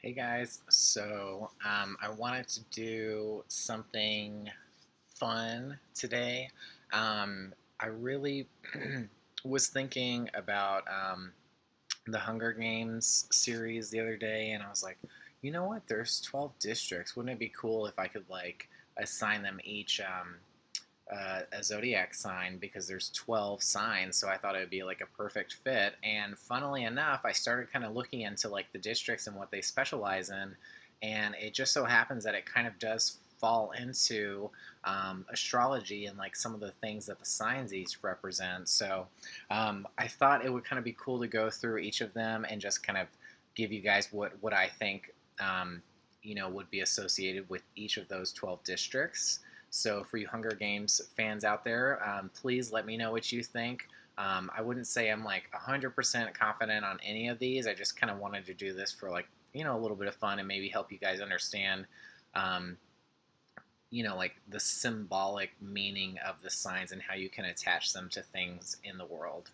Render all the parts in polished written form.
Hey guys, I wanted to do something fun today. I really was thinking about the Hunger Games series the other day, and I was like, you know what? There's 12 districts. Wouldn't it be cool if I could like assign them each a zodiac sign because there's 12 signs, so I thought it would be like a perfect fit. And funnily enough, I started kind of looking into like the districts and what they specialize in, and it just so happens that it kind of does fall into astrology and like some of the things that the signs each represent. I thought it would kind of be cool to go through each of them and just kind of give you guys what I think would be associated with each of those 12 districts. So, for you Hunger Games fans out there, please let me know what you think. I wouldn't say I'm like 100% confident on any of these. I just kind of wanted to do this for like, a little bit of fun and maybe help you guys understand, um, like the symbolic meaning of the signs and how you can attach them to things in the world.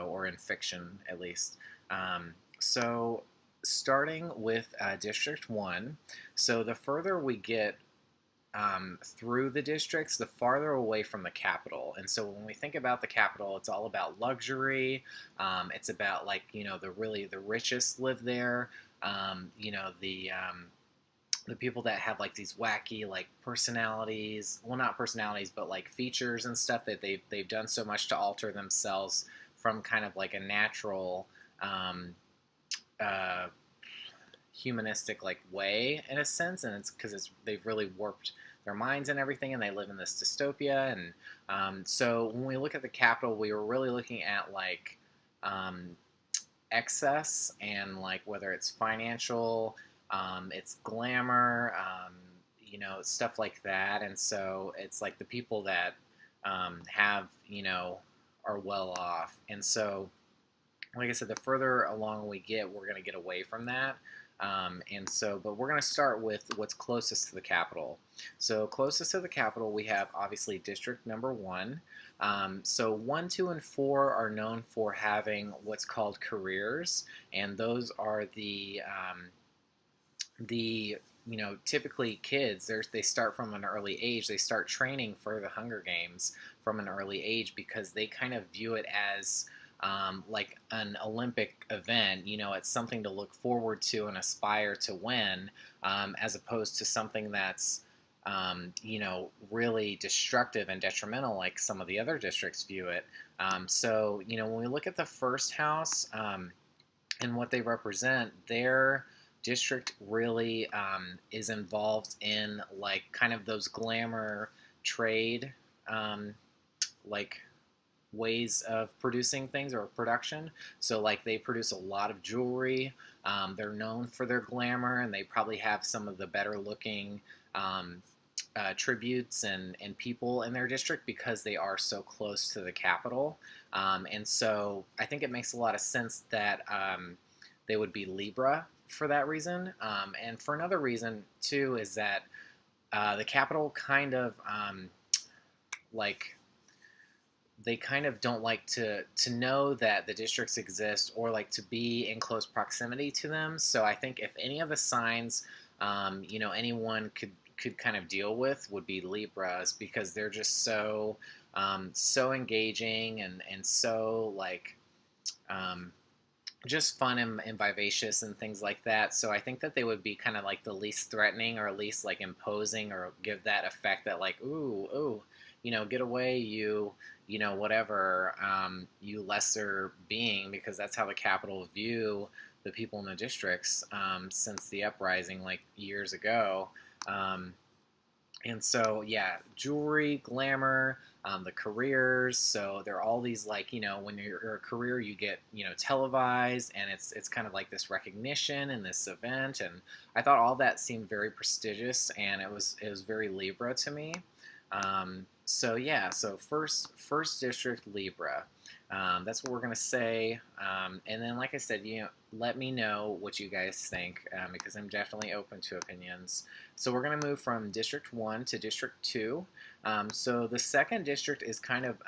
Or in fiction at least. Um, so, starting with District 1. So, the further we get through the districts, the farther away from the capital. And so when we think about the capital, it's all about luxury. It's about like the richest live there. The people that have like these wacky like personalities. Well, not personalities, but like features and stuff that they've done so much to alter themselves from kind of like a natural. Um, uh, Humanistic like way in a sense, and it's because they've really warped their minds and everything, and they live in this dystopia. And so when we look at the capital, we were really looking at like um, excess and like whether it's financial, it's glamour, stuff like that. And so it's like the people that have are well off, and so like I said, the further along we get, we're going to get away from that. But we're going to start with what's closest to the capital. So, closest to the capital, we have obviously District Number One. So, one, two, and four are known for having what's called careers, and those are the typically kids. They start from an early age. They start training for the Hunger Games from an early age because they kind of view it as like an Olympic event. It's something to look forward to and aspire to win, as opposed to something that's really destructive and detrimental, like some of the other districts view it. When we look at the first house and what they represent, their district really is involved in like kind of those glamour trade, um, like ways of producing things or production. So like they produce a lot of jewelry. They're known for their glamour, and they probably have some of the better looking um, tributes and people in their district because they are so close to the capital. And so I think it makes a lot of sense that they would be Libra for that reason. And for another reason too is that the capital kind of like they kind of don't like to know that the districts exist or like to be in close proximity to them. So I think if any of the signs, anyone could kind of deal with would be Libras because they're just so engaging and so like um, just fun and vivacious and things like that. So I think that they would be kind of like the least threatening or at least like imposing or give that effect that like ooh, get away whatever, you lesser being, because that's how the capital view the people in the districts since the uprising like years ago. Um, and so, yeah, jewelry, glamour, the careers. So there are all these like when you're a career, you get televised, and it's kind of like this recognition and this event. And I thought all that seemed very prestigious, and it was very Libra to me. So first district Libra. That's what we're gonna say. And then, like I said, let me know what you guys think because I'm definitely open to opinions. So we're going to move from District 1 to District 2. So the second district is kind of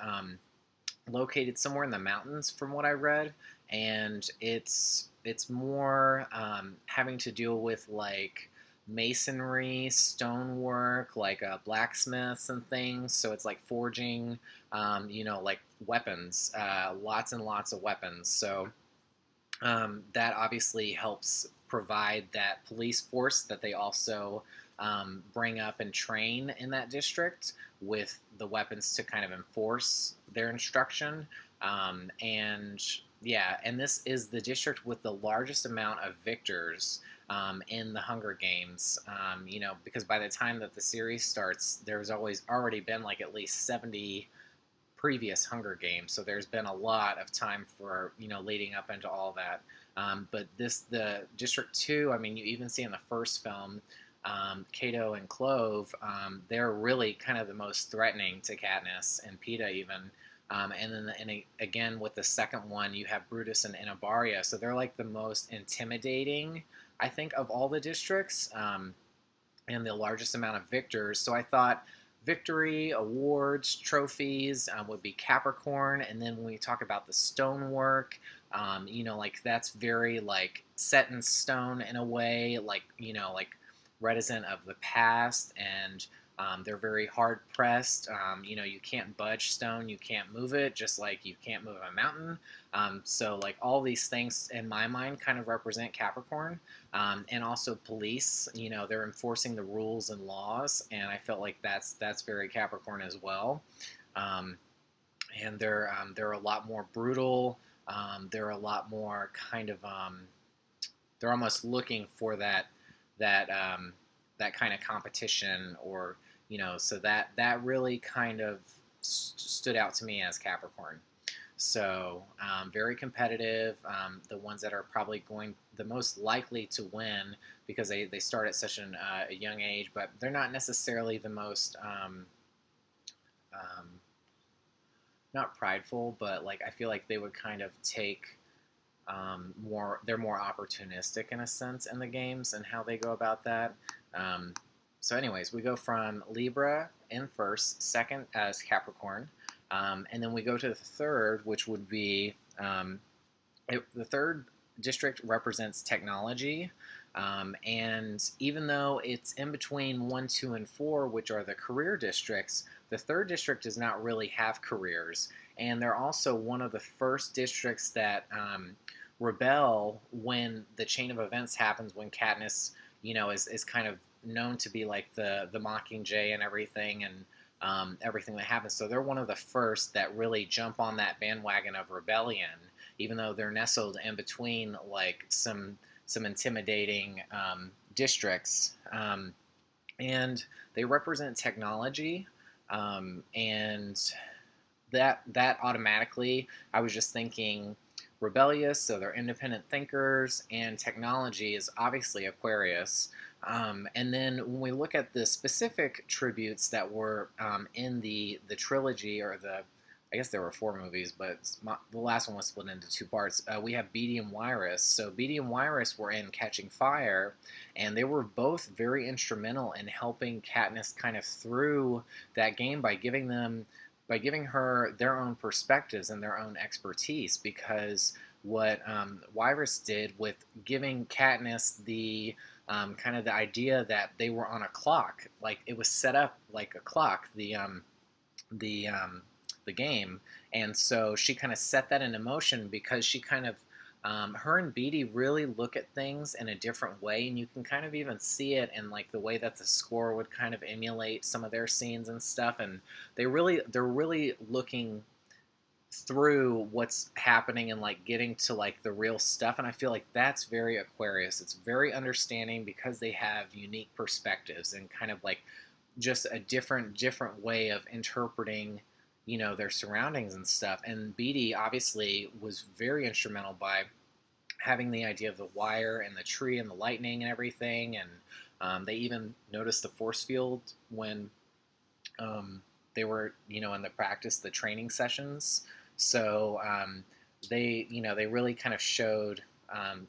located somewhere in the mountains from what I read, and it's it's more having to deal with like masonry, stonework, like blacksmiths and things. So it's like forging, like weapons, lots and lots of weapons. So that obviously helps provide that police force that they also bring up and train in that district with the weapons to kind of enforce their instruction. And yeah, and this is the district with the largest amount of victors in the Hunger Games. Because by the time that the series starts, there's always already been like at least 70 previous Hunger Games, so there's been a lot of time for leading up into all that. But the District Two, I mean, you even see in the first film, Cato and Clove, they're really kind of the most threatening to Katniss and Peeta even. Again with the second one, you have Brutus and Inabaria, so they're like the most intimidating, I think, of all the districts. And the largest amount of victors. So I thought victory, awards, trophies would be Capricorn. And then when we talk about the stonework, like that's very like set in stone in a way, like reticent of the past, and they're very hard pressed. You can't budge stone, you can't move it, just like you can't move a mountain. So like all these things in my mind kind of represent Capricorn. And also police. They're enforcing the rules and laws, and I felt like that's very Capricorn as well. Um, and they're a lot more brutal. They're a lot more kind of they're almost looking for that that kind of competition, or so that really kind of stood out to me as Capricorn. So very competitive. The ones that are probably going the most likely to win because they start at such a young age, but they're not necessarily the most um, not prideful, but like I feel like they would kind of take more. They're more opportunistic in a sense in the games and how they go about that. Um, anyways, we go from Libra in first, second as Capricorn, and then we go to the third, which would be the third district represents technology. And even though it's in between 1, 2, and 4, which are the career districts, the third district does not really have careers. And they're also one of the first districts that rebel when the chain of events happens, when Katniss, is kind of known to be like the Mockingjay and everything, and everything that happens. So they're one of the first that really jump on that bandwagon of rebellion, even though they're nestled in between like some intimidating districts. And they represent technology, and that automatically, I was just thinking rebellious, so they're independent thinkers, and technology is obviously Aquarius. And then when we look at the specific tributes that were in the trilogy, or I guess there were 4 movies, but the last one was split into 2 parts. We have Beetee and Wyrus. So Beetee and Wyrus were in Catching Fire, and they were both very instrumental in helping Katniss kind of through that game by giving her their own perspectives and their own expertise. Because what Wyrus did with giving Katniss the kind of the idea that they were on a clock, like it was set up like a clock, the the game, and so she kind of set that into motion because she kind of her and Beetee really look at things in a different way, and you can kind of even see it in like the way that the score would kind of emulate some of their scenes and stuff, and they're really looking through what's happening and like getting to like the real stuff. And I feel like that's very Aquarius. It's very understanding because they have unique perspectives and kind of like just a different way of interpreting their surroundings and stuff. And Beatty obviously was very instrumental by having the idea of the wire and the tree and the lightning and everything. And they even noticed the force field when they were in the training sessions. So they really kind of showed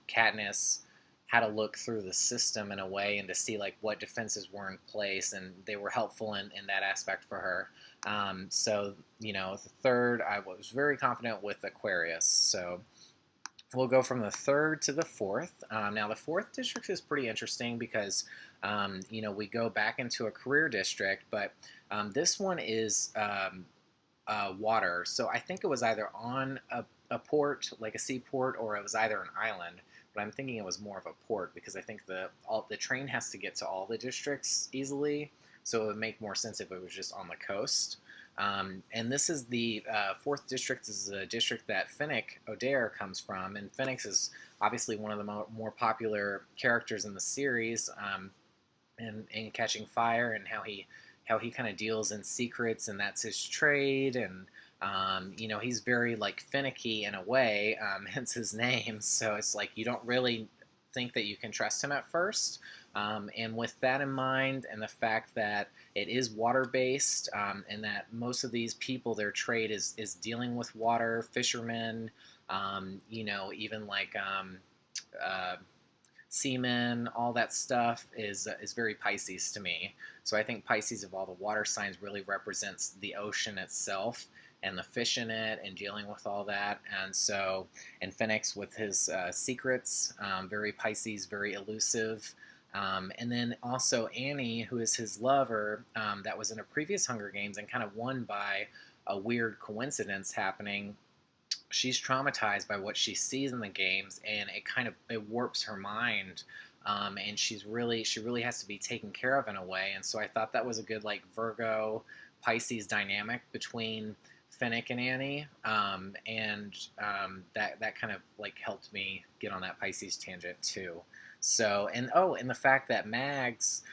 Katniss how to look through the system in a way and to see like what defenses were in place, and they were helpful in that aspect for her. The third, I was very confident with Aquarius. So we'll go from the third to the fourth. Now, the fourth district is pretty interesting because, we go back into a career district, but this one is water. So I think it was either on a port, like a seaport, or it was either an island. But I'm thinking it was more of a port because I think the train has to get to all the districts easily. So it would make more sense if it was just on the coast. And this is the fourth district. Is a district that Finnick Odair comes from, and Finnick is obviously one of the more popular characters in the series. And Catching Fire, and how he kind of deals in secrets, and that's his trade. And he's very like finicky in a way, hence his name. So it's like you don't really think that you can trust him at first. And with that in mind, and the fact that it is water based, and that most of these people, their trade is dealing with water, fishermen, even like uh, seamen, all that stuff is very Pisces to me. So I think Pisces of all the water signs really represents the ocean itself and the fish in it and dealing with all that. And Phoenix with his secrets, very Pisces, very elusive. And then also Annie, who is his lover, that was in a previous Hunger Games and kind of won by a weird coincidence happening. She's traumatized by what she sees in the games, and it warps her mind. And she really has to be taken care of in a way. And so I thought that was a good like Virgo Pisces dynamic between Finnick and Annie. That kind of like helped me get on that Pisces tangent too. So, and the fact that Mags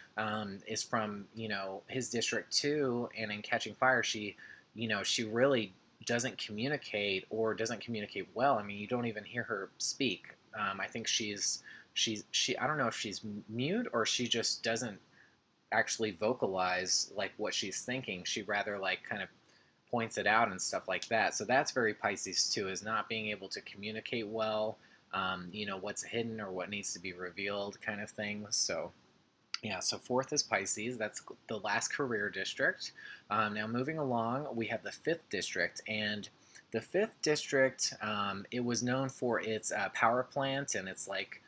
is from his district too, and in Catching Fire, she really doesn't communicate, or doesn't communicate well. I mean, you don't even hear her speak. I think she I don't know if she's mute, or she just doesn't actually vocalize like what she's thinking. She rather like kind of points it out and stuff like that. So that's very Pisces too, is not being able to communicate well. What's hidden or what needs to be revealed, kind of thing. So yeah, so fourth is Pisces. That's the last career district. Now, moving along, we have the fifth district. And the fifth district, it was known for its power plant, and it's like,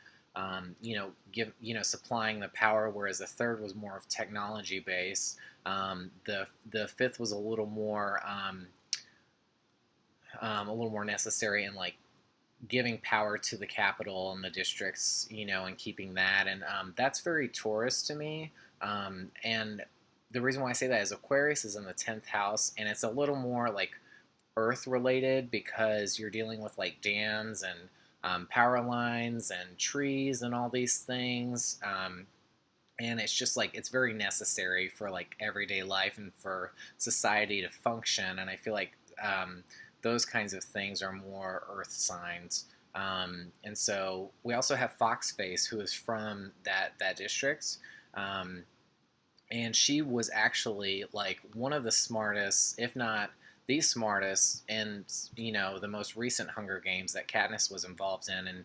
supplying the power, whereas the third was more of technology based. The fifth was a little more necessary in like giving power to the capital and the districts, and keeping that. And that's very Taurus to me. And the reason why I say that is Aquarius is in the 10th house, and it's a little more like earth related because you're dealing with like dams and power lines and trees and all these things. And it's just like it's very necessary for like everyday life and for society to function. And I feel like those kinds of things are more earth signs. And so we also have Foxface, who is from that district. Um, and she was actually like one of the smartest, if not the smartest, in the most recent Hunger Games that Katniss was involved in. And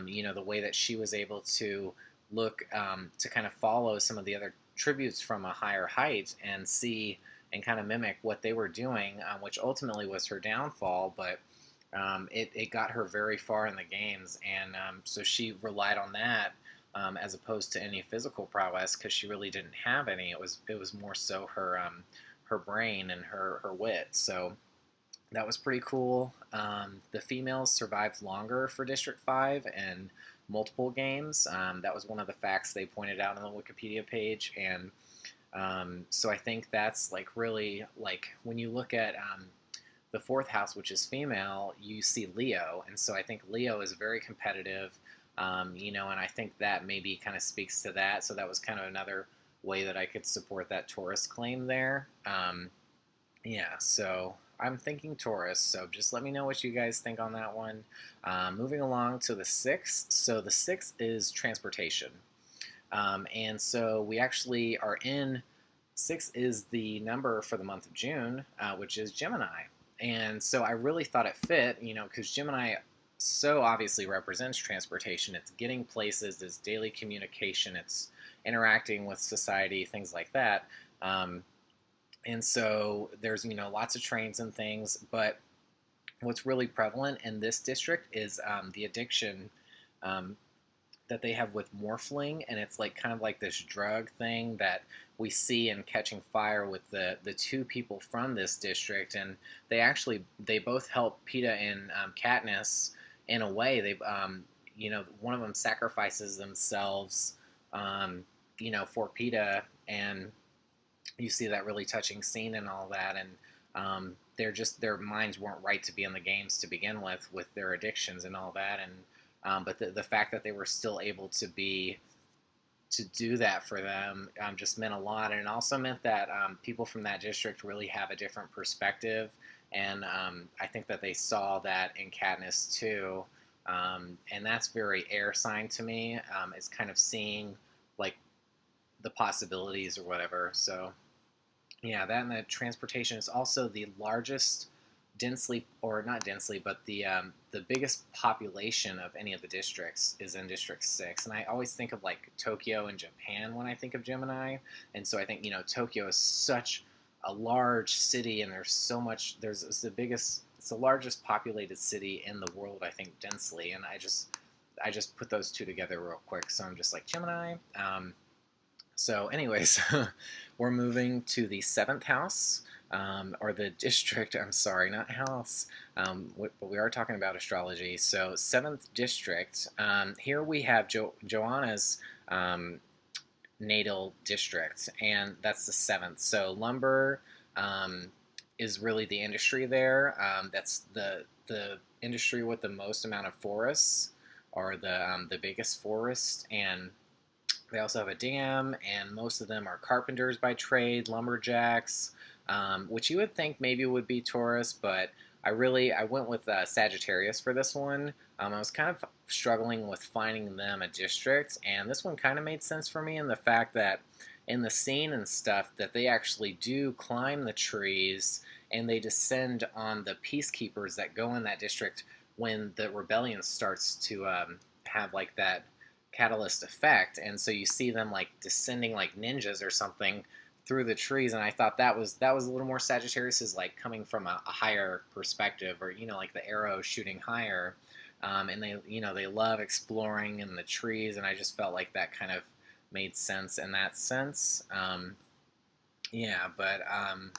the way that she was able to look to kind of follow some of the other tributes from a higher height and see and kind of mimic what they were doing, which ultimately was her downfall. But it got her very far in the games, and so she relied on that as opposed to any physical prowess, because she really didn't have any. It was more so her brain and her wit. So that was pretty cool. The females survived longer for District 5 and multiple games. That was one of the facts they pointed out on the Wikipedia page. And so I think that's like really like when you look at the fourth house, which is female, you see Leo. And so I think Leo is very competitive, and I think that maybe kind of speaks to that. So that was kind of another way that I could support that Taurus claim there. Yeah, so I'm thinking Taurus, so just let me know what you guys think on that one. Moving along to the sixth. So the sixth is transportation. And so we actually are in, six is the number for the month of June, which is Gemini. And so I really thought it fit, because Gemini so obviously represents transportation. It's getting places, it's daily communication, it's interacting with society, things like that. And so there's lots of trains and things, but what's really prevalent in this district is the addiction um, that they have with morphling, and it's like kind of like this drug thing that we see in Catching Fire with the two people from this district, and they both help Peeta and Katniss in a way. They one of them sacrifices themselves, um, for Peeta, and you see that really touching scene and all that, and their minds weren't right to be in the games to begin with their addictions and all that, and but the fact that they were still able to do that for them just meant a lot, and it also meant that people from that district really have a different perspective, and I think that they saw that in Katniss too, and that's very air sign to me. It's kind of seeing like the possibilities or whatever. So yeah, that and the transportation is also the largest densely, or not densely, but the biggest population of any of the districts is in District 6. And I always think of like Tokyo and Japan when I think of Gemini. And so I think, Tokyo is such a large city, and there's so much, it's the largest populated city in the world, I think, densely. And I just put those two together real quick. So I'm just like Gemini. So, anyways, we're moving to the seventh house, or the district. I'm sorry, not house, but we are talking about astrology. So, seventh district. Here we have Joanna's natal district, and that's the seventh. So, lumber is really the industry there. That's the industry with the most amount of forests, or the biggest forest, and they also have a dam, and most of them are carpenters by trade, lumberjacks, which you would think maybe would be Taurus, but I went with Sagittarius for this one. I was kind of struggling with finding them a district, and this one kind of made sense for me in the fact that in the scene and stuff that they actually do climb the trees and they descend on the peacekeepers that go in that district when the rebellion starts to have like that catalyst effect, and so you see them like descending like ninjas or something through the trees, and I thought that was a little more Sagittarius, is like coming from a higher perspective, or like the arrow shooting higher, and they love exploring in the trees, and I just felt like that kind of made sense in that sense. Yeah, but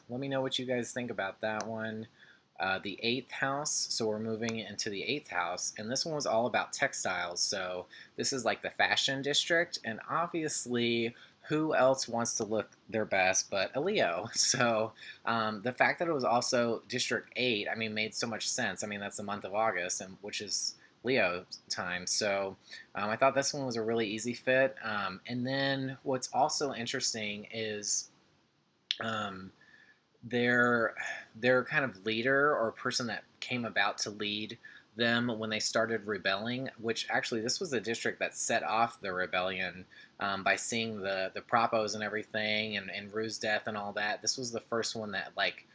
let me know what you guys think about that one. The eighth house, so we're moving into the eighth house, and this one was all about textiles. So this is like the fashion district, and obviously, who else wants to look their best but a Leo? So the fact that it was also District 8, I mean, made so much sense. I mean, that's the month of August, and which is Leo time. So I thought this one was a really easy fit. And then what's also interesting is um, their kind of leader or person that came about to lead them when they started rebelling, which actually this was the district that set off the rebellion, by seeing the propos and everything, and Rue's death and all that. This was the first one that like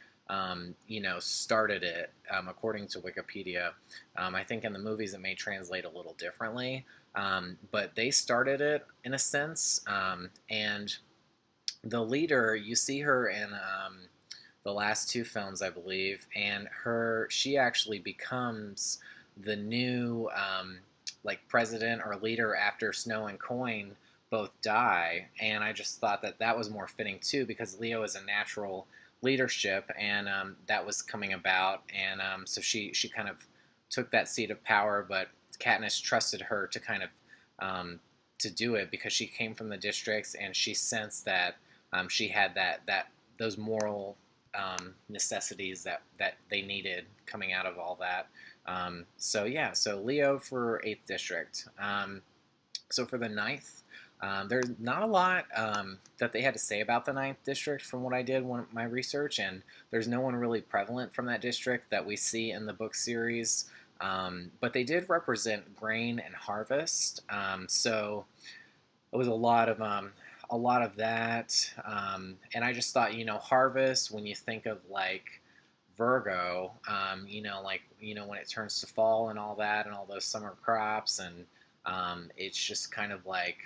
started it, according to Wikipedia. I think in the movies it may translate a little differently, but they started it in a sense, and the leader, you see her in the last two films, I believe, and she actually becomes the new like president or leader after Snow and Coin both die, and I just thought that that was more fitting too, because Leo is a natural leadership, and that was coming about, and so she kind of took that seat of power, but Katniss trusted her to kind of to do it because she came from the districts, and she sensed that she had that those moral necessities that they needed coming out of all that. So yeah, so Leo for 8th district. So for the ninth, there's not a lot that they had to say about the ninth district from what I did my research, and there's no one really prevalent from that district that we see in the book series. But they did represent grain and harvest, so it was a lot of that, and I just thought, harvest, when you think of like Virgo, like when it turns to fall and all that, and all those summer crops, and it's just kind of like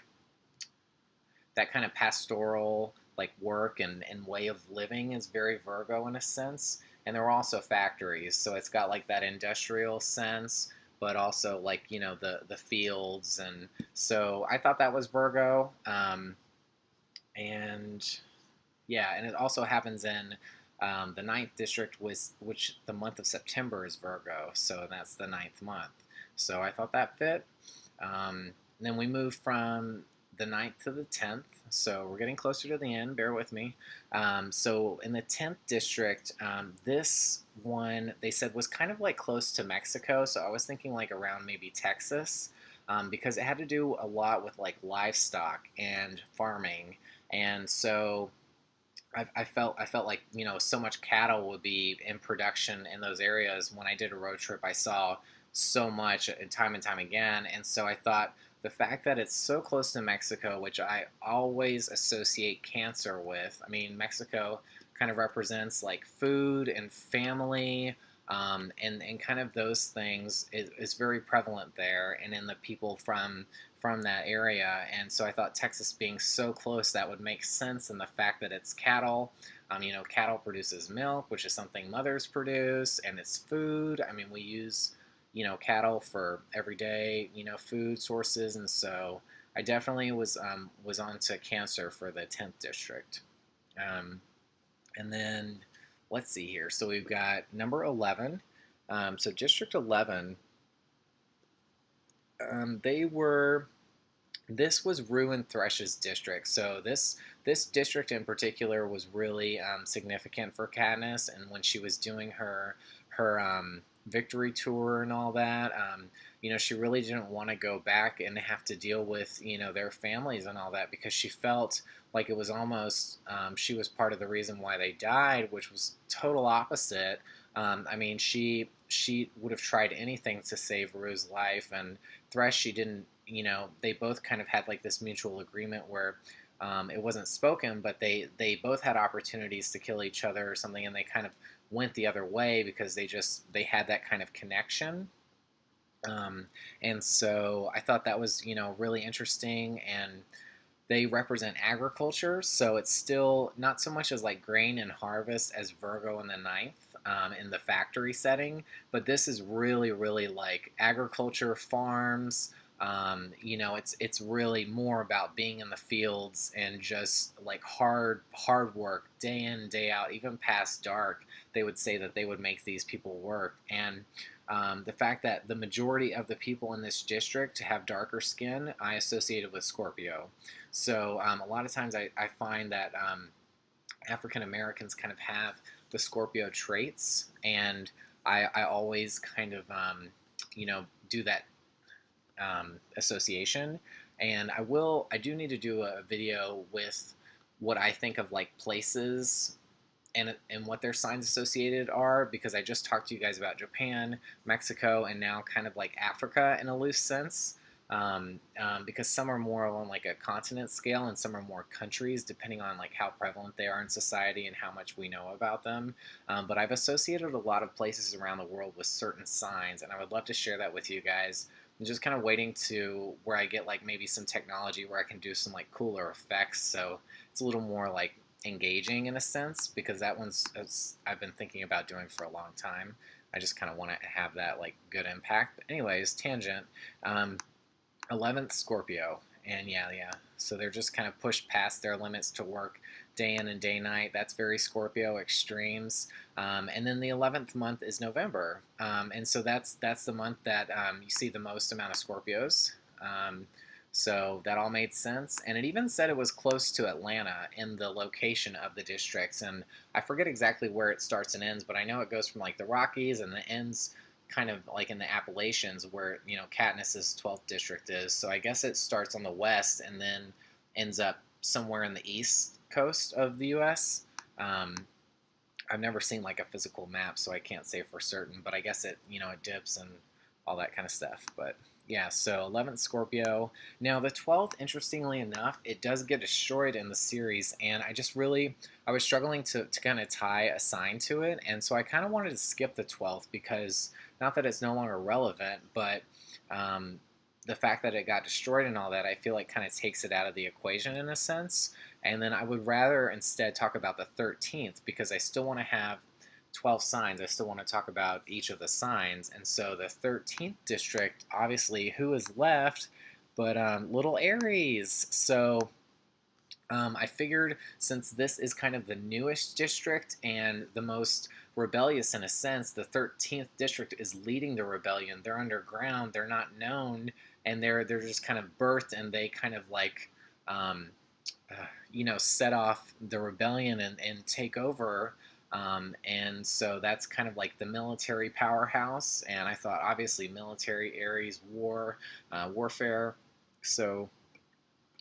that kind of pastoral like work and way of living is very Virgo in a sense. and there were also factories, so it's got like that industrial sense, but also like the fields, and so I thought that was Virgo, and yeah, and it also happens in the ninth district, which the month of September is Virgo, so that's the ninth month. So I thought that fit. Then we move from the ninth to the 10th, so we're getting closer to the end, bear with me. So in the 10th district, this one they said was kind of like close to Mexico, so I was thinking like around maybe Texas, because it had to do a lot with like livestock and farming, and so I felt like so much cattle would be in production in those areas. When I did a road trip, I saw so much and time again, and so I thought the fact that it's so close to Mexico, which I always associate Cancer with. I mean, Mexico kind of represents like food and family. And kind of those things is very prevalent there, and in the people from that area. And so I thought Texas being so close, that would make sense. And the fact that it's cattle, cattle produces milk, which is something mothers produce, and it's food. I mean, we use, cattle for everyday, food sources. And so I definitely was on to Cancer for the 10th district. Um, and then let's see here. So we've got number 11. So District 11, they were this was Rue and Thresh's district. So this district in particular was really significant for Katniss, and when she was doing her victory tour and all that, she really didn't want to go back and have to deal with their families and all that, because she felt like it was almost she was part of the reason why they died, which was total opposite. I mean, she would have tried anything to save Rue's life, and Thresh, she didn't. They both kind of had like this mutual agreement where it wasn't spoken, but they both had opportunities to kill each other or something, and they kind of went the other way because they had that kind of connection. Um, and so I thought that was really interesting, and they represent agriculture, so it's still not so much as like grain and harvest as Virgo in the ninth, in the factory setting, but this is really, really like agriculture, farms. It's really more about being in the fields and just like hard work day in day out, even past dark. They would say that they would make these people work, and the fact that the majority of the people in this district have darker skin, I associated with Scorpio. So a lot of times I find that African Americans kind of have the Scorpio traits, and I always kind of do that association. And I do need to do a video with what I think of like places and what their signs associated are, because I just talked to you guys about Japan, Mexico, and now kind of like Africa in a loose sense. Because some are more on like a continent scale and some are more countries, depending on like how prevalent they are in society and how much we know about them. But I've associated a lot of places around the world with certain signs, and I would love to share that with you guys. I'm just kind of waiting to where I get like maybe some technology where I can do some like cooler effects, so it's a little more like engaging in a sense, because that I've been thinking about doing for a long time. I just kind of want to have that like good impact. But anyways, tangent. Um, 11th Scorpio, and yeah. So they're just kind of pushed past their limits to work day in and day night. That's very Scorpio extremes. And then the 11th month is November, and so that's the month that you see the most amount of Scorpios. So that all made sense, and it even said it was close to Atlanta in the location of the districts. And I forget exactly where it starts and ends, but I know it goes from like the Rockies and it ends kind of like in the Appalachians, where Katniss's 12th district is. So I guess it starts on the west and then ends up somewhere in the east coast of the U.S. Um, I've never seen like a physical map, so I can't say for certain. But I guess it dips and all that kind of stuff. But yeah, so 11th Scorpio. Now the 12th, interestingly enough, it does get destroyed in the series, and I was struggling to kind of tie a sign to it, and so I kind of wanted to skip the 12th, because not that it's no longer relevant, but um, the fact that it got destroyed and all that, I feel like kind of takes it out of the equation in a sense. And then I would rather instead talk about the 13th, because I still want to have 12 signs, I still want to talk about each of the signs. And so the 13th district, obviously, who is left but little Aries? So I figured since this is kind of the newest district and the most rebellious in a sense, the 13th district is leading the rebellion. They're underground, they're not known, and they're just kind of birthed, and they kind of like um, set off the rebellion and take over. And so that's kind of like the military powerhouse. And I thought, obviously, military, Aries, warfare. So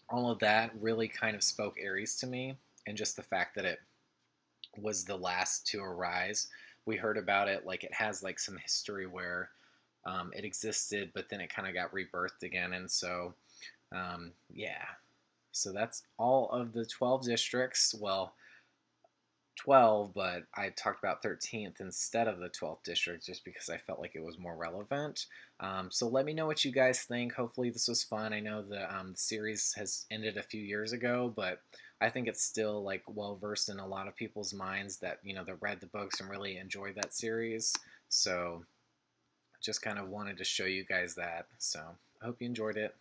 all of that really kind of spoke Aries to me, and just the fact that it was the last to arise. We heard about it, like it has like some history where it existed, but then it kind of got rebirthed again, and so yeah. So that's all of the 12 districts. Well, 12, but I talked about 13th instead of the 12th district just because I felt like it was more relevant. So let me know what you guys think. Hopefully this was fun. I know the series has ended a few years ago, but I think it's still like well versed in a lot of people's minds that that read the books and really enjoyed that series. So just kind of wanted to show you guys that. So I hope you enjoyed it.